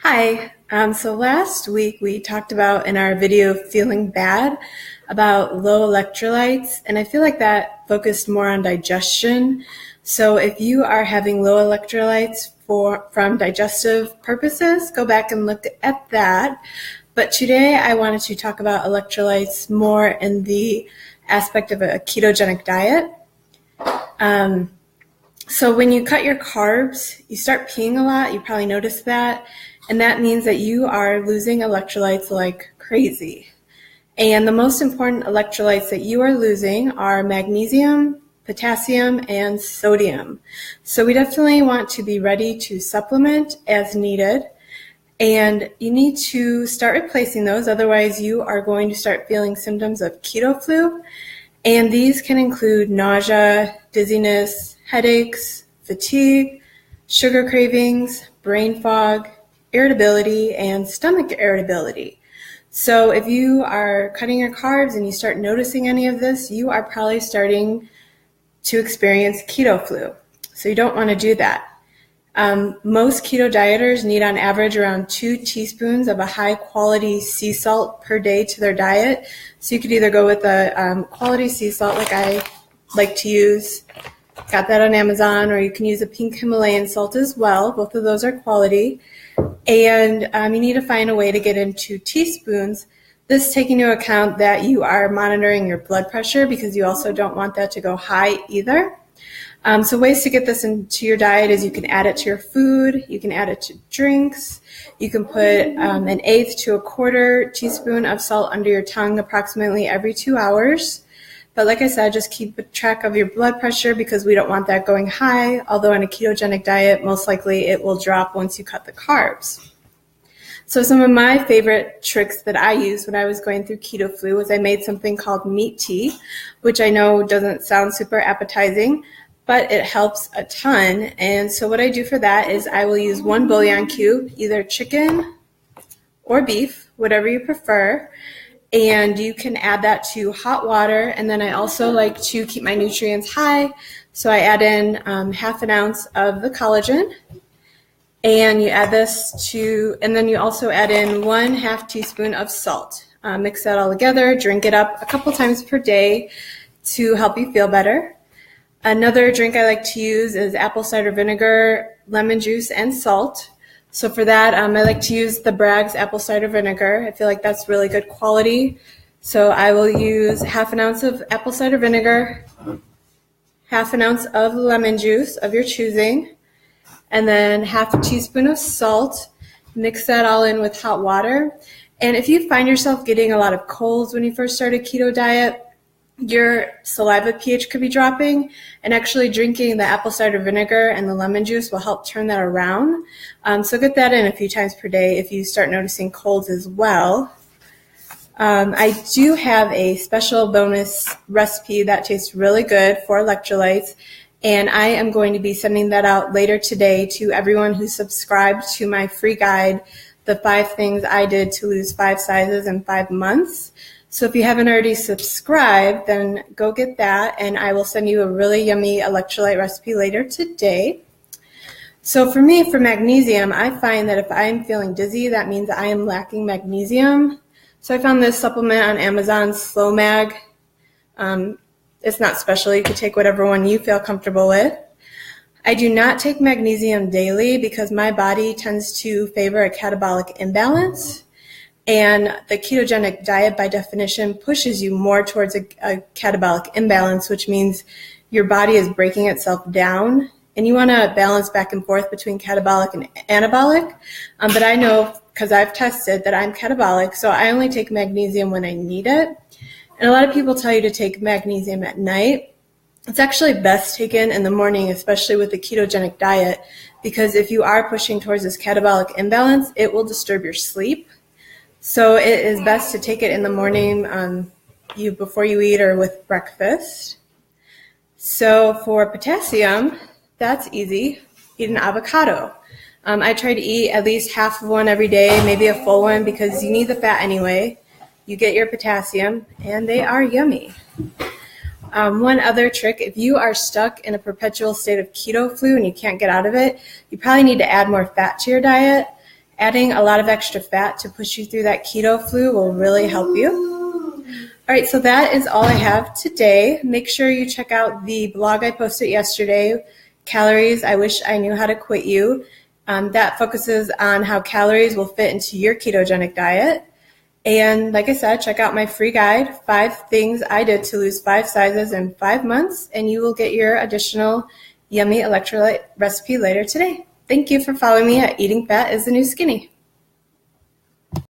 Hi. So last week we talked about in our video feeling bad about low electrolytes, and I feel like that focused more on digestion. So if you are having low electrolytes from digestive purposes, go back and look at that. But today I wanted to talk about electrolytes more in the aspect of a ketogenic diet. So when you cut your carbs, you start peeing a lot. You probably noticed that. And that means that you are losing electrolytes like crazy. And the most important electrolytes that you are losing are magnesium, potassium, and sodium. So we definitely want to be ready to supplement as needed. And you need to start replacing those. Otherwise, you are going to start feeling symptoms of keto flu. And these can include nausea, dizziness, headaches, fatigue, sugar cravings, brain fog, irritability, and stomach irritability. So if you are cutting your carbs and you start noticing any of this, you are probably starting to experience keto flu. So you don't want to do that. Most keto dieters need on average around 2 teaspoons of a high quality sea salt per day to their diet. So you could either go with a quality sea salt like I like to use, got that on Amazon, or you can use a pink Himalayan salt as well. Both of those are quality. And you need to find a way to get into teaspoons. This taking into account that you are monitoring your blood pressure, because you also don't want that to go high either. So ways to get this into your diet is you can add it to your food, you can add it to drinks, you can put an 1/8 to a 1/4 teaspoon of salt under your tongue approximately every 2 hours. But like I said, just keep track of your blood pressure because we don't want that going high, although in a ketogenic diet, most likely it will drop once you cut the carbs. So some of my favorite tricks that I used when I was going through keto flu was I made something called meat tea, which I know doesn't sound super appetizing, but it helps a ton. And so what I do for that is I will use 1 bouillon cube, either chicken or beef, whatever you prefer. And you can add that to hot water. And then I also like to keep my nutrients high. So I add in 1/2 ounce of the collagen. And you add this and then you also add in 1/2 teaspoon of salt. Mix that all together, drink it up a couple times per day to help you feel better. Another drink I like to use is apple cider vinegar, lemon juice, and salt. So for that, I like to use the Bragg's apple cider vinegar. I feel like that's really good quality. So I will use 1/2 ounce of apple cider vinegar, 1/2 ounce of lemon juice of your choosing, and then 1/2 teaspoon of salt. Mix that all in with hot water. And if you find yourself getting a lot of colds when you first start a keto diet, your saliva pH could be dropping, and actually drinking the apple cider vinegar and the lemon juice will help turn that around. So get that in a few times per day if you start noticing colds as well. I do have a special bonus recipe that tastes really good for electrolytes, and I am going to be sending that out later today to everyone who subscribed to my free guide, The 5 Things I Did to Lose 5 Sizes in 5 Months. So if you haven't already subscribed, then go get that, and I will send you a really yummy electrolyte recipe later today. So for me, for magnesium, I find that if I'm feeling dizzy, that means I am lacking magnesium. So I found this supplement on Amazon, Slow Mag. It's not special. You can take whatever one you feel comfortable with. I do not take magnesium daily because my body tends to favor a catabolic imbalance. And the ketogenic diet, by definition, pushes you more towards a catabolic imbalance, which means your body is breaking itself down. And you want to balance back and forth between catabolic and anabolic. But I know, because I've tested, that I'm catabolic, so I only take magnesium when I need it. And a lot of people tell you to take magnesium at night. It's actually best taken in the morning, especially with the ketogenic diet, because if you are pushing towards this catabolic imbalance, it will disturb your sleep. So it is best to take it in the morning before you eat or with breakfast. So for potassium, that's easy. Eat an avocado. I try to eat at least half of one every day, maybe a full one, because you need the fat anyway. You get your potassium, and they are yummy. One other trick, if you are stuck in a perpetual state of keto flu and you can't get out of it, you probably need to add more fat to your diet. Adding a lot of extra fat to push you through that keto flu will really help you. All right, so that is all I have today. Make sure you check out the blog I posted yesterday, Calories I Wish I Knew How to Quit You. That focuses on how calories will fit into your ketogenic diet. And like I said, check out my free guide, 5 things I did to lose 5 sizes in 5 months, and you will get your additional yummy electrolyte recipe later today. Thank you for following me at Eating Fat is the New Skinny.